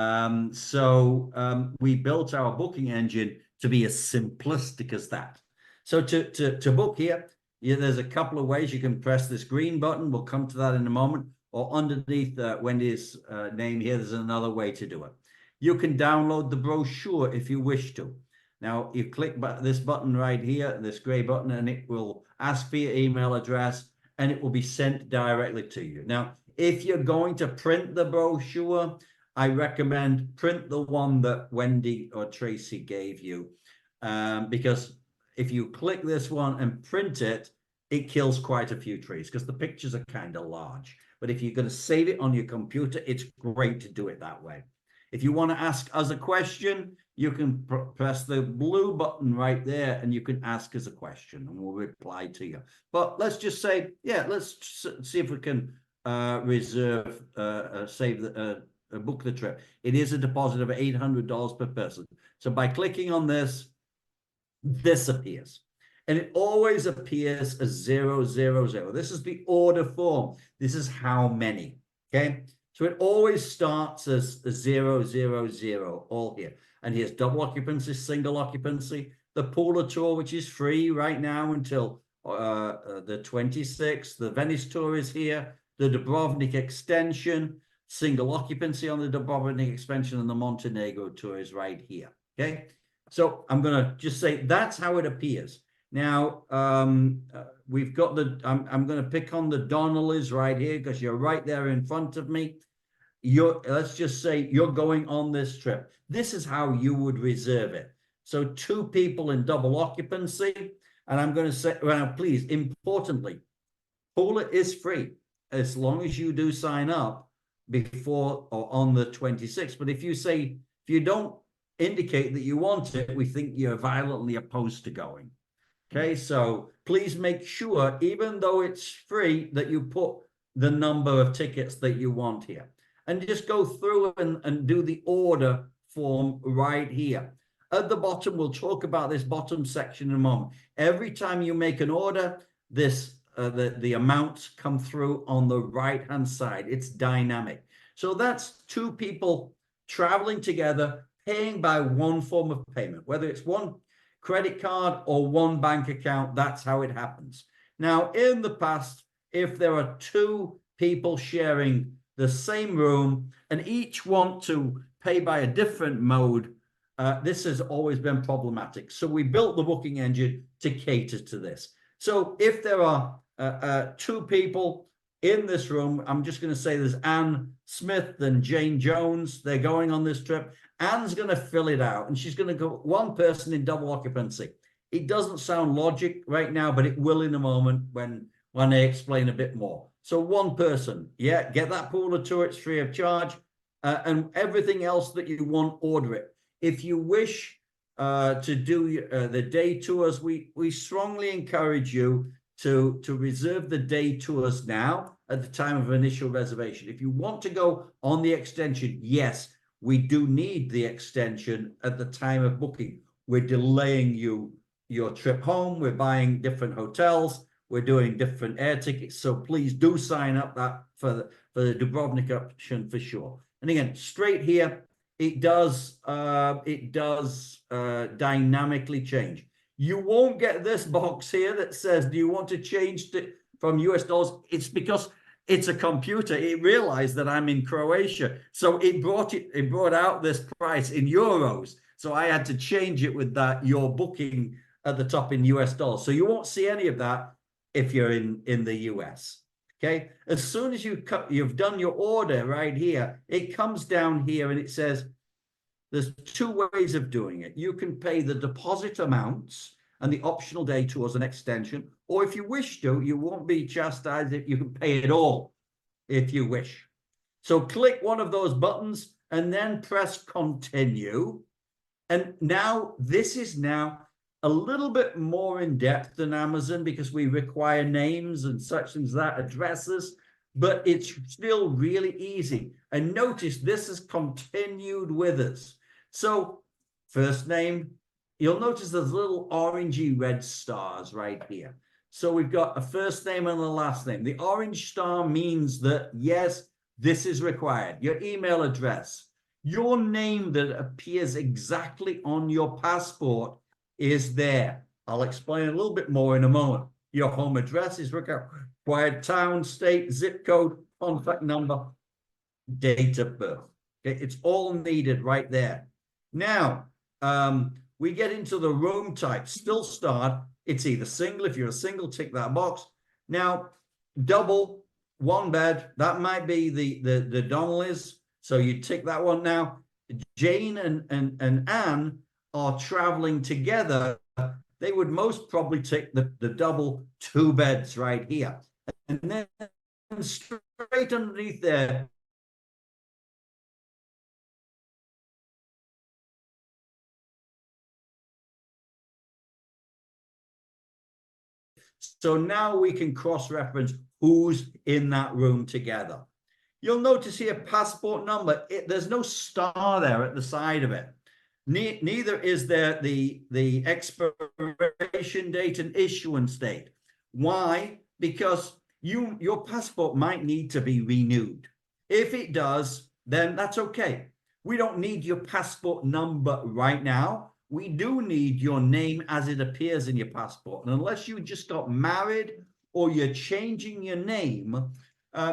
built our booking engine to be as simplistic as that. So to book here, there's a couple of ways. You can press this green button. We'll come to that in a moment. Or underneath Wendy's name here, there's another way to do it. You can download the brochure if you wish to. Now, you click this button right here, this gray button, and it will ask for your email address, and it will be sent directly to you. Now, if you're going to print the brochure, I recommend print the one that Wendy or Tracy gave you, because if you click this one and print it, it kills quite a few trees because the pictures are kind of large. But if you're going to save it on your computer, it's great to do it that way. If you want to ask us a question, you can press the blue button right there, and you can ask us a question, and we'll reply to you. But let's just say, yeah, let's see if we can save the book the trip. It is a deposit of $800 per person. So by clicking on this, this appears. And it always appears as 000. This is the order form. This is how many. Okay. So it always starts as 000, all here. And here's double occupancy, single occupancy, the Pula tour, which is free right now until the 26th. The Venice tour is here. The Dubrovnik extension, single occupancy on the Dubrovnik extension, and the Montenegro tour is right here. Okay. So I'm going to just say that's how it appears. Now, we've got the, I'm going to pick on the Donnellys right here because you're right there in front of me. Let's just say you're going on this trip. This is how you would reserve it. So 2 people in double occupancy. And I'm going to say, well, please, importantly, Pula is free as long as you do sign up before or on the 26th. But if you don't indicate that you want it, we think you're violently opposed to going. Okay, so please make sure, even though it's free, that you put the number of tickets that you want here. And just go through and do the order form right here. At the bottom, we'll talk about this bottom section in a moment. Every time you make an order, the amounts come through on the right-hand side. It's dynamic. So that's 2 people traveling together, paying by one form of payment, whether it's one credit card or one bank account. That's how it happens. Now, in the past, if there are 2 people sharing the same room and each want to pay by a different mode, this has always been problematic. So we built the booking engine to cater to this. So if there are 2 people in this room, I'm just going to say there's Anne Smith and Jane Jones. They're going on this trip. Anne's going to fill it out, and she's going to go 1 person in double occupancy. It doesn't sound logic right now, but it will in a moment when I explain a bit more. So 1 person, yeah, get that Pula tour. It's free of charge, and everything else that you want, order it. If you wish to do the day tours, we strongly encourage you to reserve the day tours now at the time of initial reservation. If you want to go on the extension, yes, we do need the extension at the time of booking. We're delaying your trip home. We're buying different hotels. We're doing different air tickets. So please do sign up that for the Dubrovnik option for sure. And again, straight here, it does dynamically change. You won't get this box here that says, do you want to change from US dollars? It's because it's a computer. It realized that I'm in Croatia. So it brought out this price in euros. So I had to change it with that, your booking at the top in US dollars. So you won't see any of that if you're in the US. Okay. As soon as you've done your order right here, it comes down here and it says, there's 2 ways of doing it. You can pay the deposit amounts and the optional day tours and extension, or if you wish to, you won't be chastised if you can pay it all if you wish. So click one of those buttons and then press continue. And now this is now a little bit more in depth than Amazon because we require names and such things, that addresses, but it's still really easy. And notice this is continued with us. So first name, you'll notice there's little orangey red stars right here. So we've got a first name and a last name. The orange star means that, yes, this is required. Your email address, your name that appears exactly on your passport is there. I'll explain a little bit more in a moment. Your home address is required, town, state, zip code, contact number, date of birth. Okay, it's all needed right there. Now, we get into the room type, still starred. It's either single. If you're a single, tick that box. Now, double, 1 bed, that might be the Donnellys. So you tick that one now. Jane and Anne are traveling together. They would most probably tick the double 2 beds right here. And then straight underneath there, so now we can cross-reference who's in that room together. You'll notice here passport number. There's no star there at the side of it. Neither is there the expiration date and issuance date. Why? Because your passport might need to be renewed. If it does, then that's okay. We don't need your passport number right now. We do need your name as it appears in your passport. And unless you just got married or you're changing your name,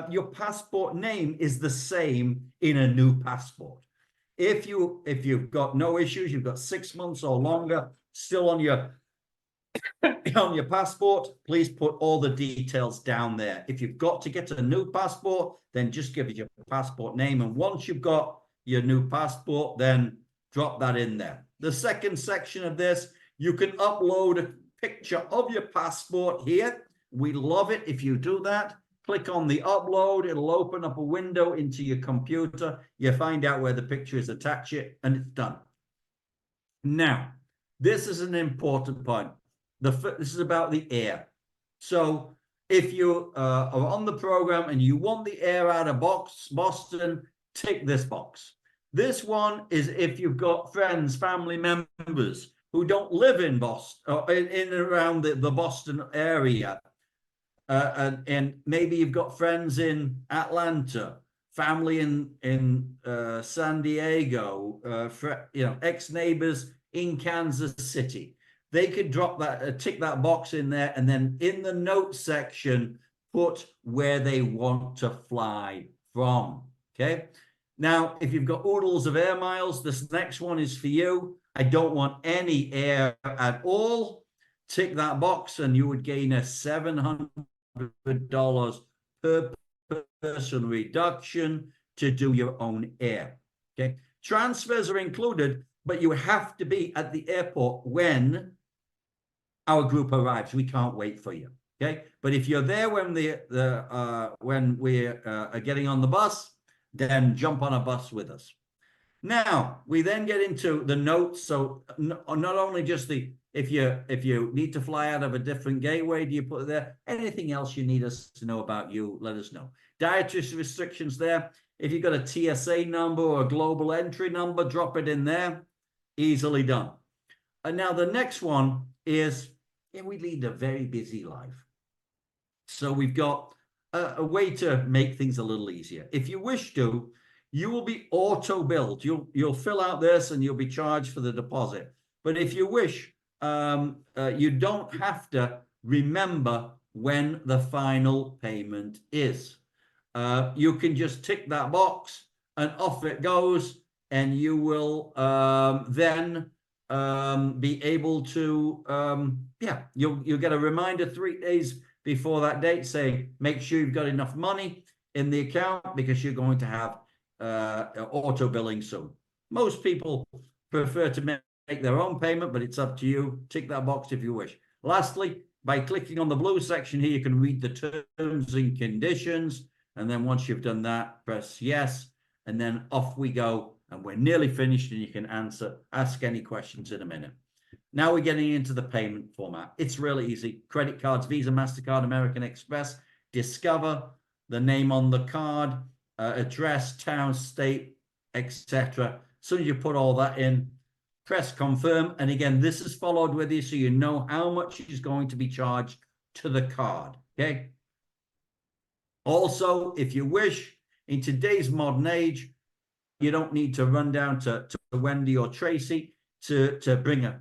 your passport name is the same in a new passport. If you've got no issues, you've got 6 months or longer still on your passport, please put all the details down there. If you've got to get a new passport, then just give it your passport name. And once you've got your new passport, then drop that in there. The second section of this, you can upload a picture of your passport here. We love it if you do that. Click on the upload. It'll open up a window into your computer. You find out where the picture is, attach it, and it's done. Now, this is an important point. This is about the air. So if you are on the program and you want the air out of Boston, tick this box. This one is if you've got friends, family members who don't live in Boston or in and around the Boston area. And maybe you've got friends in Atlanta, family in San Diego, ex-neighbors in Kansas City. They could drop that, tick that box in there, and then in the notes section, put where they want to fly from. Okay. Now, if you've got oodles of air miles, this next one is for you. I don't want any air at all. Tick that box, and you would gain a $700 per person reduction to do your own air. Okay. Transfers are included, but you have to be at the airport when our group arrives. We can't wait for you. Okay. But if you're there when when we are getting on the bus, then jump on a bus with us. Now we then get into the notes. So not only just if you need to fly out of a different gateway, do you put it there? Anything else you need us to know about you, let us know. Dietary restrictions there. If you've got a TSA number or a global entry number, drop it in there. Easily done. And now the next one is, we lead a very busy life. So we've got a way to make things a little easier. If you wish to, you will be auto-billed. You'll fill out this and you'll be charged for the deposit. But if you wish, you don't have to remember when the final payment is. You can just tick that box and off it goes, and you will then be able to, you'll get a reminder 3 days before that date saying, make sure you've got enough money in the account because you're going to have auto billing soon. Most people prefer to make their own payment, but it's up to you. Tick that box if you wish. Lastly, by clicking on the blue section here, you can read the terms and conditions. And then once you've done that, press yes. And then off we go. And we're nearly finished, and you can ask any questions in a minute. Now we're getting into the payment format. It's really easy. Credit cards, Visa, MasterCard, American Express. Discover the name on the card, address, town, state, etc. As soon as you put all that in, press confirm. And again, this is followed with you so you know how much is going to be charged to the card. Okay. Also, if you wish, in today's modern age, you don't need to run down to Wendy or Tracy to bring a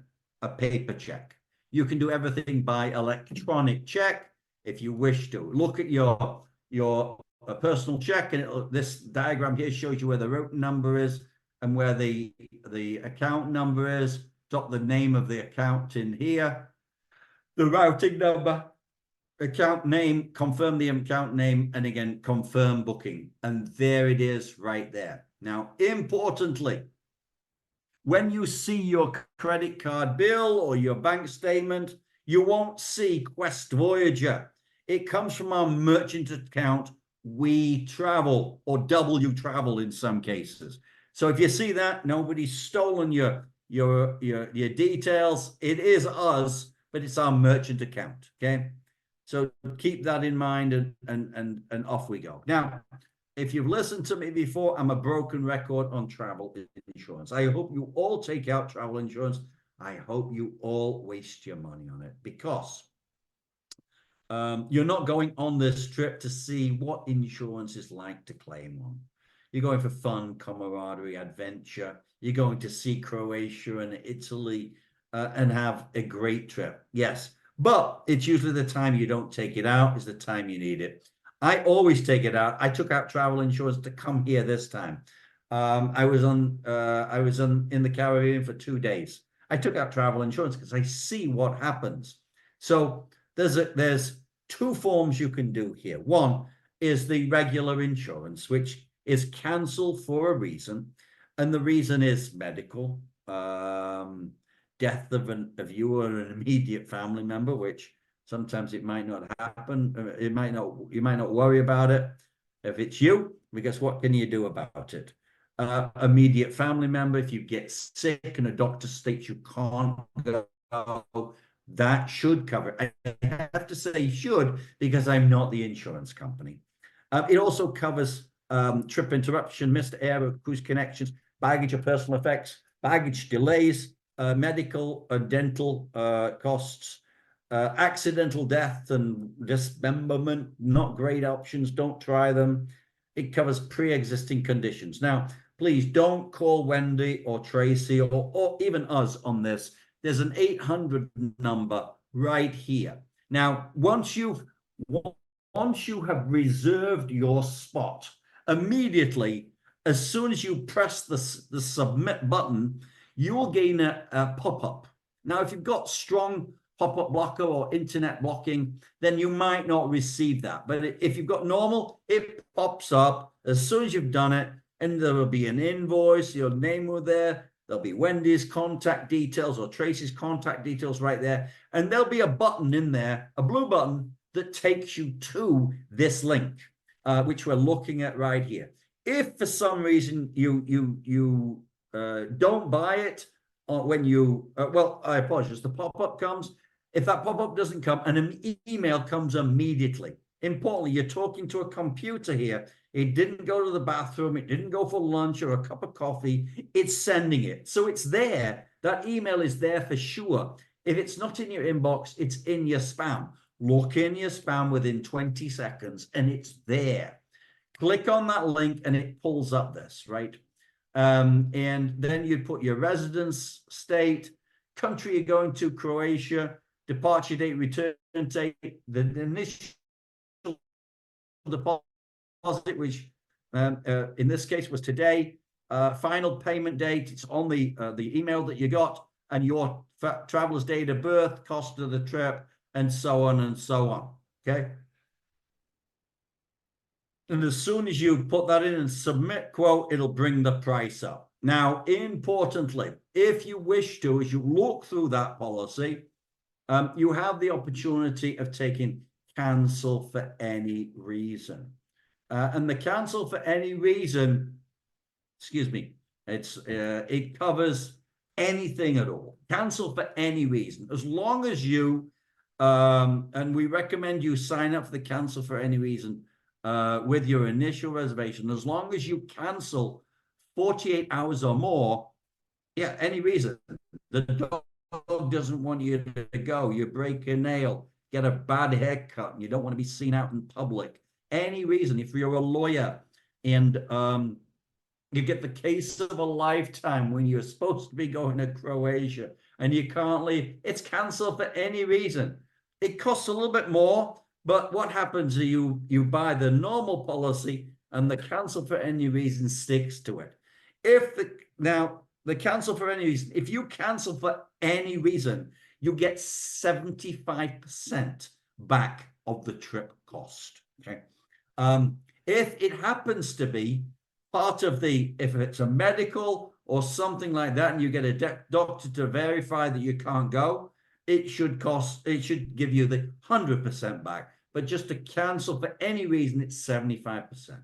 paper check. You can do everything by electronic check if you wish to. Look at your personal check, and this diagram here shows you where the routing number is and where the account number is. Drop the name of the account in here, the routing number, account name, confirm the account name, and again, confirm booking. And there it is right there. Now, importantly, when you see your credit card bill or your bank statement, you won't see Quest Voyager. It comes from our merchant account, We Travel, or W Travel in some cases. So if you see that, nobody's stolen your details. It is us, but it's our merchant account. Okay. So keep that in mind, and off we go. Now, if you've listened to me before, I'm a broken record on travel insurance. I hope you all take out travel insurance. I hope you all waste your money on it, because you're not going on this trip to see what insurance is like to claim on. You're going for fun, camaraderie, adventure. You're going to see Croatia and Italy and have a great trip. Yes, but it's usually the time you don't take it out is the time you need it. I always take it out. I took out travel insurance to come here this time. I was in the Caribbean for 2 days. I took out travel insurance because I see what happens. So there's two forms you can do here. One is the regular insurance, which is cancelled for a reason, and the reason is medical, death of you or an immediate family member, which sometimes it might not happen. You might not worry about it. If it's you, because what can you do about it? Immediate family member, if you get sick and a doctor states you can't go, that should cover it. I have to say should, because I'm not the insurance company. It also covers trip interruption, missed air or cruise connections, baggage or personal effects, baggage delays, medical and dental costs, accidental death and dismemberment. Not great options. Don't try them. It covers pre-existing conditions. Now, please don't call Wendy or Tracy or even us on this. There's an 800 number right here. Now, once you have reserved your spot, immediately, as soon as you press the submit button, you will gain a pop-up. Now, if you've got strong pop-up blocker or internet blocking, then you might not receive that. But if you've got normal, it pops up as soon as you've done it, and there will be an invoice, your name will there, there'll be Wendy's contact details or Tracy's contact details right there, and there'll be a button in there, a blue button, that takes you to this link, which we're looking at right here. If for some reason you don't buy it, or when you, well, I apologize, the pop-up comes. If that pop-up doesn't come, an email comes immediately. Importantly, you're talking to a computer here. It didn't go to the bathroom. It didn't go for lunch or a cup of coffee. It's sending it. So it's there. That email is there for sure. If it's not in your inbox, it's in your spam. Look in your spam within 20 seconds and it's there. Click on that link and it pulls up this, right? And then you put your residence state, country you're going to, Croatia, departure date, return date, the initial deposit, which in this case was today, final payment date, it's on the email that you got, and your traveler's date of birth, cost of the trip, and so on and so on, okay? And as soon as you put that in and submit quote, it'll bring the price up. Now, importantly, if you wish to, as you look through that policy, you have the opportunity of taking cancel for any reason. And the cancel for any reason, excuse me, it covers anything at all. Cancel for any reason. As long as you, and we recommend you sign up for the cancel for any reason with your initial reservation, as long as you cancel 48 hours or more, yeah, any reason. The dog doesn't want you to go, you break a nail, get a bad haircut, and you don't want to be seen out in public. Any reason, if you're a lawyer and you get the case of a lifetime when you're supposed to be going to Croatia and you can't leave, it's canceled for any reason. It costs a little bit more, but what happens is you buy the normal policy and the cancel for any reason sticks to it. Now, the cancel for any reason, if you cancel for any reason, you get 75% back of the trip cost, okay? If it happens to be part of if it's a medical or something like that, and you get a doctor to verify that you can't go, it should give you the 100% back. But just to cancel for any reason, it's 75%.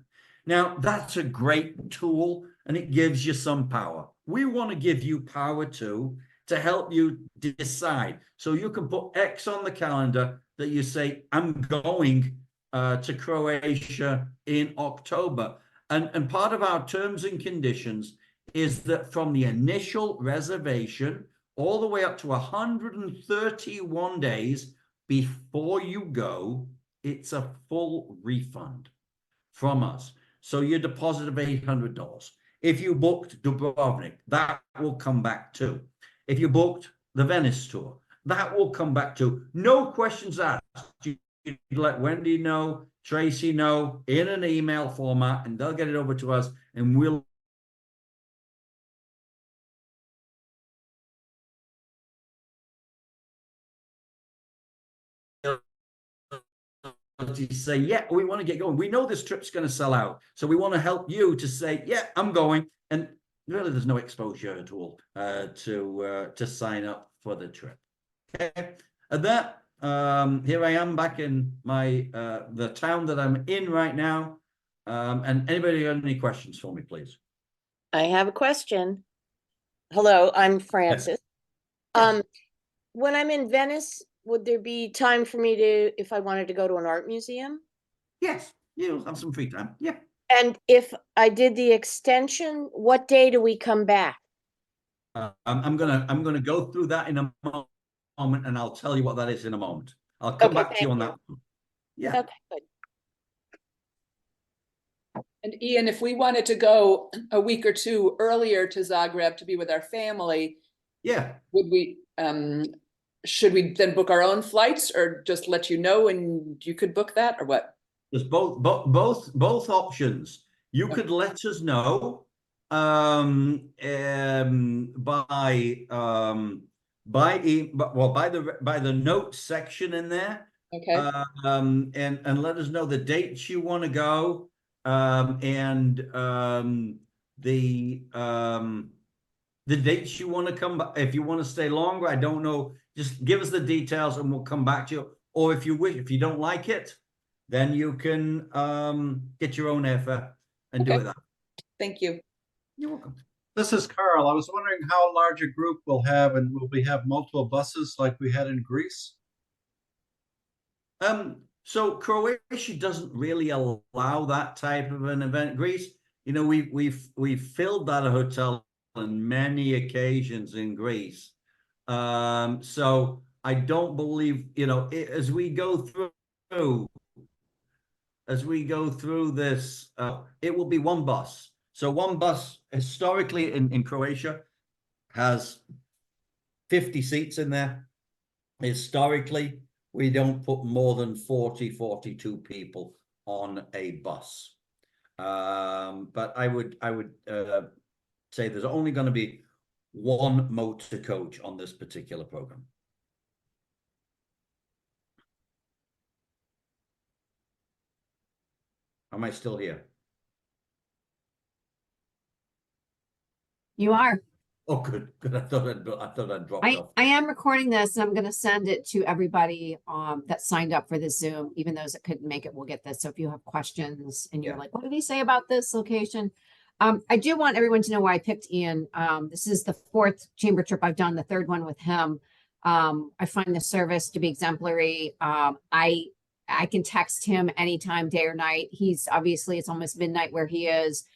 Now, that's a great tool, and it gives you some power. We want to give you power too, to help you decide. So you can put X on the calendar that you say, I'm going to Croatia in October. And part of our terms and conditions is that from the initial reservation all the way up to 131 days before you go, it's a full refund from us. So your deposit of $800. If you booked Dubrovnik, that will come back too. If you booked the Venice tour, that will come back too. No questions asked. You let Wendy know, Tracy know in an email format, and they'll get it over to us, and we'll say, yeah, we want to get going. We know this trip's going to sell out, so we want to help you to say, yeah, I'm going. And really, there's no exposure at all to sign up for the trip. Okay, and that here I am back in my the town that I'm in right now. And anybody got any questions for me, please? I have a question. Hello, I'm Francis. Yes. When I'm in Venice, would there be time for me to, if I wanted to go to an art museum? Yes, you'll have some free time. Yeah. And if I did the extension, what day do we come back? I'm gonna go through that in a moment, and I'll tell you what that is in a moment. I'll come back to you on that. Yeah. Okay, good. And Ian, if we wanted to go a week or two earlier to Zagreb to be with our family, Yeah. would we, should we then book our own flights or just let you know and you could book that or what? There's both options. You could let us know by the notes section in there. Okay. And let us know the dates you want to go, and the dates you want to come back. If you want to stay longer, I don't know. Just give us the details and we'll come back to you. Or if you wish, if you don't like it, then you can get your own airfare and do it that. Thank you. You're welcome. This is Carl. I was wondering how large a group we'll have, and will we have multiple buses like we had in Greece? So Croatia doesn't really allow that type of an event. Greece, you know, we've filled that hotel on many occasions in Greece. So I don't believe, you know, as we go through this, it will be one bus. So one bus historically in Croatia has 50 seats in there. Historically, we don't put more than 42 people on a bus. But I would say there's only going to be one motor coach on this particular program. Am I still here? You are. Oh, good. I thought I'd dropped off. I am recording this, and I'm going to send it to everybody that signed up for this Zoom. Even those that couldn't make it will get this. So if you have questions and you're like, what did he say about this location? I do want everyone to know why I picked Ian. This is the 4th chamber trip I've done, the 3rd one with him. I find the service to be exemplary. I can text him anytime, day or night. He's obviously, it's almost midnight where he is.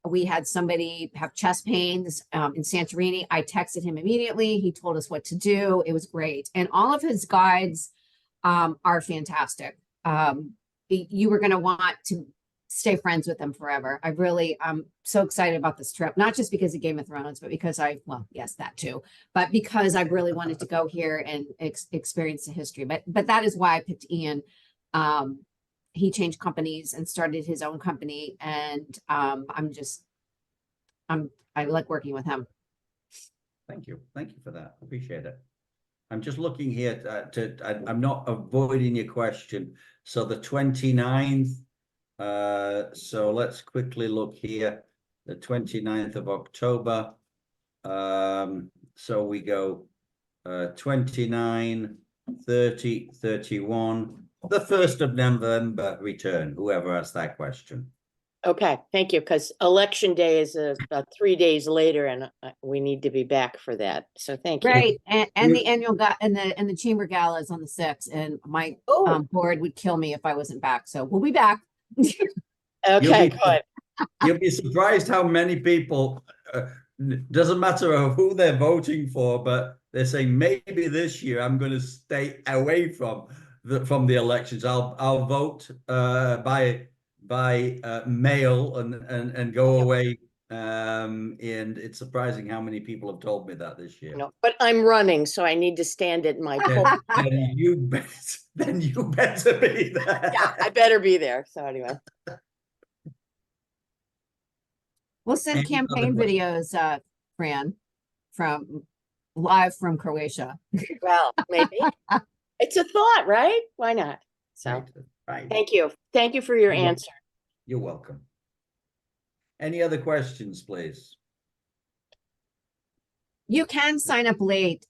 We had somebody have chest pains in Santorini. I texted him immediately. He told us what to do. It was great. And all of his guides are fantastic. You were going to want to stay friends with them forever. I'm so excited about this trip, not just because of Game of Thrones, but because well, yes, that too, but because I really wanted to go here and experience the history. But that is why I picked Ian. He changed companies and started his own company, and I like working with him. Thank you for that. Appreciate it. I'm just looking here I'm not avoiding your question. So the 29th, so let's quickly look here. The 29th of October. So we go 29, 30, 31. The 1st of November return, whoever asked that question. Okay, thank you, because election day is about 3 days later and we need to be back for that. So thank you. Right, and You- the annual and the chamber gala is on the 6th, and my Oh, board would kill me if I wasn't back, so we'll be back. okay, be- good. You'll be surprised how many people, doesn't matter who they're voting for, but they're saying maybe this year I'm going to stay away from the elections. I'll vote by mail and go Yeah. away. And it's surprising how many people have told me that this year. No, but I'm running, so I need to stand at my poll. Then you better be there. Yeah, I better be there. So anyway, We'll send Any other campaign questions? videos, Fran, from live from Croatia. well, maybe it's a thought, right? Why not? So Right. thank you. Thank you for your You're welcome. answer. You're welcome. Any other questions, please? You can sign up late,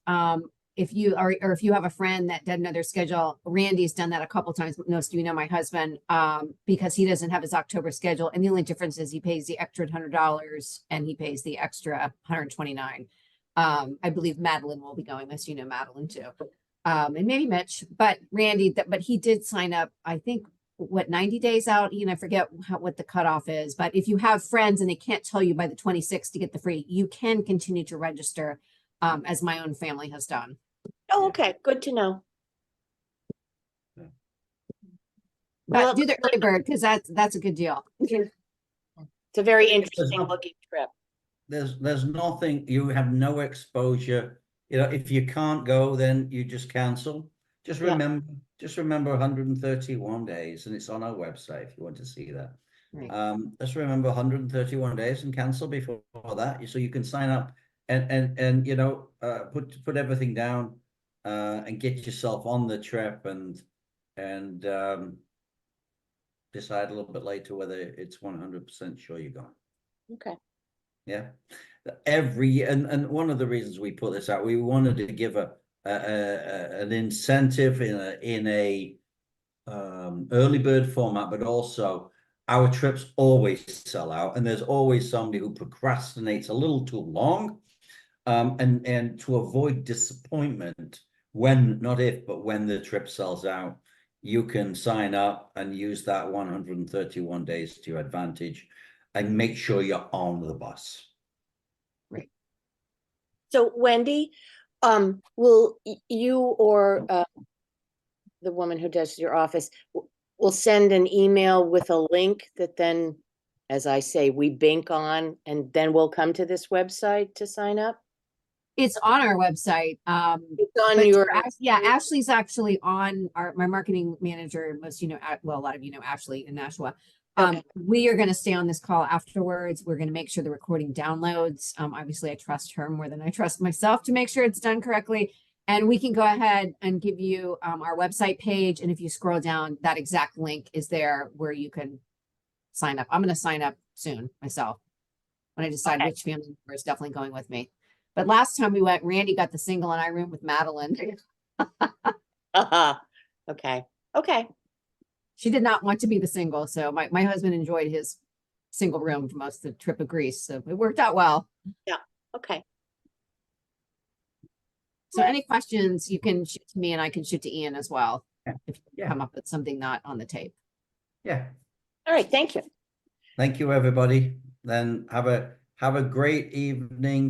if you are, or if you have a friend that doesn't know their schedule. Randy's done that a couple times. Most of you know my husband, because he doesn't have his October schedule, and the only difference is he pays the extra $100 and he pays the extra $129. I believe Madeline will be going. Most of you know Madeline too, and maybe Mitch, but Randy. But he did sign up, I think, what, 90 days out. I forget what the cutoff is, but if you have friends and they can't tell you by the 26th to get the free, you can continue to register, as my own family has done. Oh, okay, good to know. But Well, do the early bird, because that's a good deal. it's a very There's interesting not- looking trip. There's nothing, you have no exposure. If you can't go, then you just cancel. Just Yeah. remember 131 days, and it's on our website if you want to see that. Right. Just remember 131 days and cancel before that, so you can sign up and put everything down and get yourself on the trip and decide a little bit later whether it's 100% sure you're going. Okay. Yeah, every year, and one of the reasons we put this out, we wanted to give an incentive in a early bird format, but also our trips always sell out, and there's always somebody who procrastinates a little too long, and to avoid disappointment when, not if, but when the trip sells out, you can sign up and use that 131 days to your advantage and make sure you're on the bus. So Wendy, will you or the woman who does your office will send an email with a link that then, as I say, we bank on, and then we'll come to this website to sign up? It's on our website. It's on But your, yeah, Ashley's actually on my marketing manager. Most, well, a lot of you know Ashley in Nashua. Okay. We are going to stay on this call afterwards. We're going to make sure the recording downloads. Obviously I trust her more than I trust myself to make sure it's done correctly. And we can go ahead and give you our website page. And if you scroll down, that exact link is there where you can sign up. I'm going to sign up soon myself when I decide Okay. which family member is definitely going with me. But last time we went, Randy got the single and I room with Madeline. okay, okay. She did not want to be the single. So my husband enjoyed his single room for most of the trip of Greece. So it worked out well. Okay. So any questions you can shoot to me and I can shoot to Ian as well. Yeah. If you Yeah. come up with something not on the tape. Yeah. All right, thank you. Thank you, everybody. Then have a great evening.